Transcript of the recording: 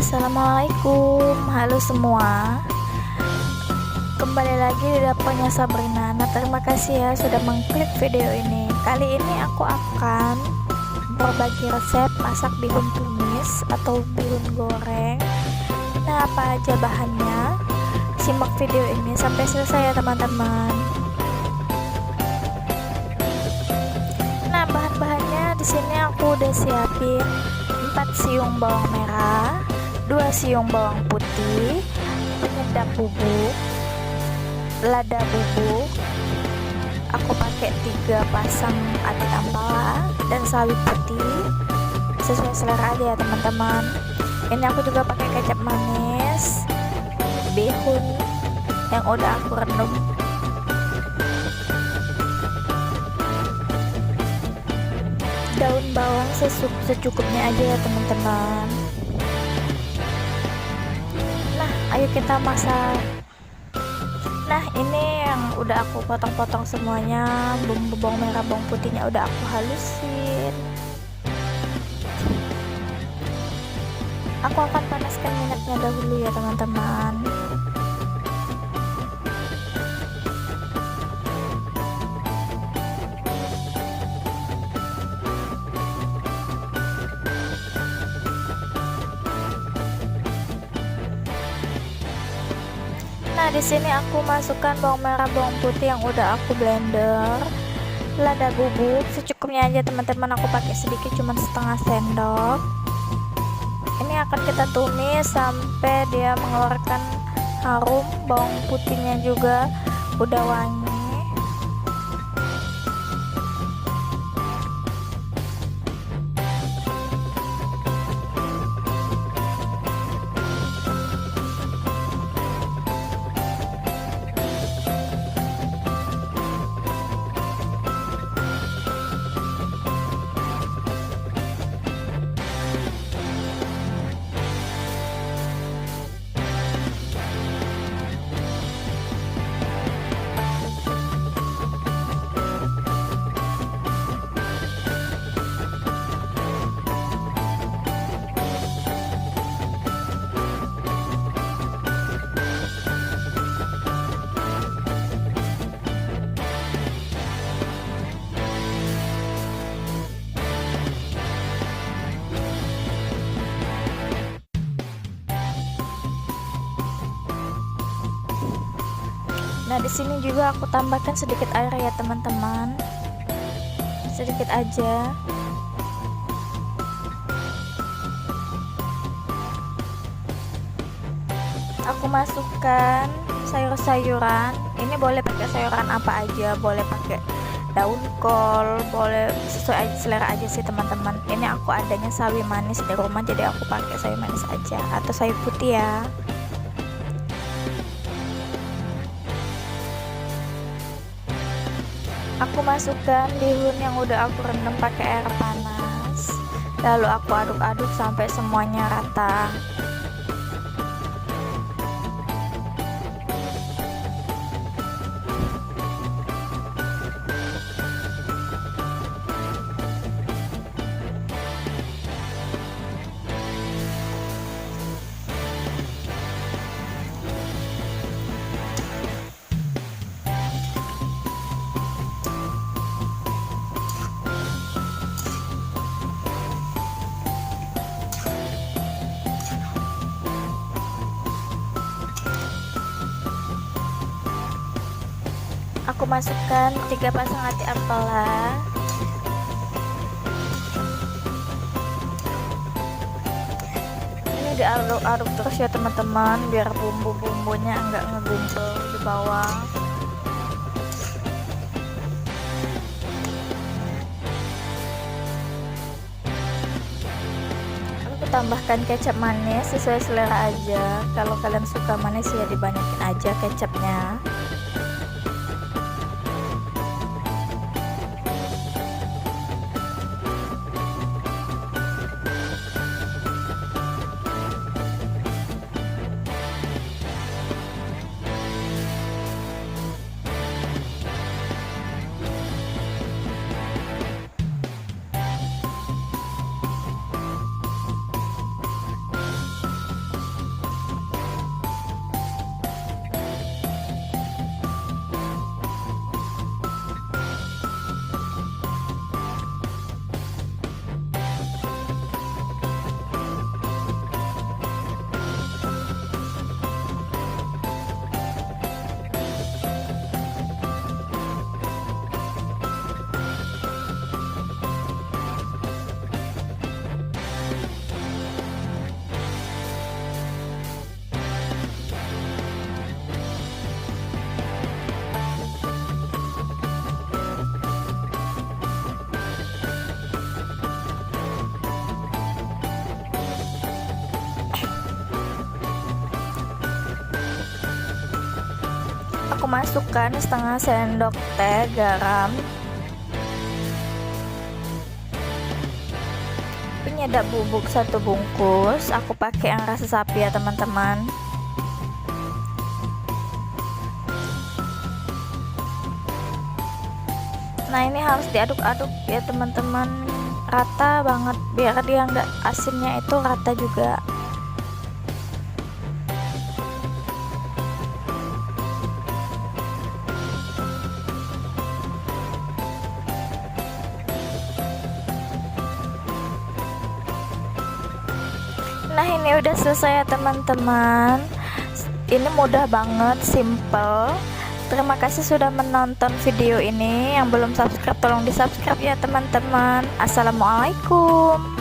Assalamualaikum, halo semua. Kembali lagi di dapurnya Sabrina. Nah, terima kasih ya sudah mengklik video ini. Kali ini aku akan berbagi resep masak bihun tumis atau bihun goreng. Nah, apa aja bahannya? Simak video ini sampai selesai ya teman-teman. Nah, bahan-bahannya di sini aku udah siapin 4 siung bawang merah, 2 siung bawang putih, penyedap bubuk, lada bubuk. Aku pakai 3 pasang ati ampela dan sawi putih sesuai selera aja ya teman-teman. Ini aku juga pakai kecap manis, bihun yang udah aku rendam, daun bawang secukupnya aja ya teman-teman. Nah, ayo kita masak. Nah, ini yang udah aku potong-potong semuanya. Bumbu bawang merah, bawang putihnya udah aku halusin. Aku akan panaskan minyaknya dahulu ya teman-teman. Nah, di sini aku masukkan bawang merah, bawang putih yang udah aku blender, lada bubuk secukupnya aja teman-teman. Aku pakai sedikit, cuman setengah sendok. Ini akan kita tumis sampai dia mengeluarkan harum. Bawang putihnya juga udah wangi. Nah, di sini juga aku tambahkan sedikit air ya teman-teman, sedikit aja. Aku masukkan sayur-sayuran. Ini boleh pakai sayuran apa aja, boleh pakai daun kol, boleh sesuai selera aja sih teman-teman. Ini aku adanya sawi manis di rumah, jadi aku pakai sawi manis aja atau sawi putih ya. Aku masukkan bihun yang udah aku rendam pakai air panas, lalu aku aduk-aduk sampai semuanya rata. Aku masukkan 3 pasang ati ampela. Ini diaduk-aduk terus ya teman-teman, biar bumbu-bumbunya enggak ngegumpal di bawah. Aku tambahkan kecap manis sesuai selera aja. Kalau kalian suka manis ya dibanyakin aja kecapnya. masukkan setengah sendok teh garam, penyedap bubuk 1 bungkus. Aku pakai yang rasa sapi ya teman-teman. Nah, ini harus diaduk-aduk ya teman-teman, rata banget biar dia nggak asinnya itu rata juga. Nah, ini udah selesai ya teman-teman. Ini mudah banget, simple. Terima kasih sudah menonton video ini. Yang belum subscribe tolong di subscribe ya teman-teman. Assalamualaikum.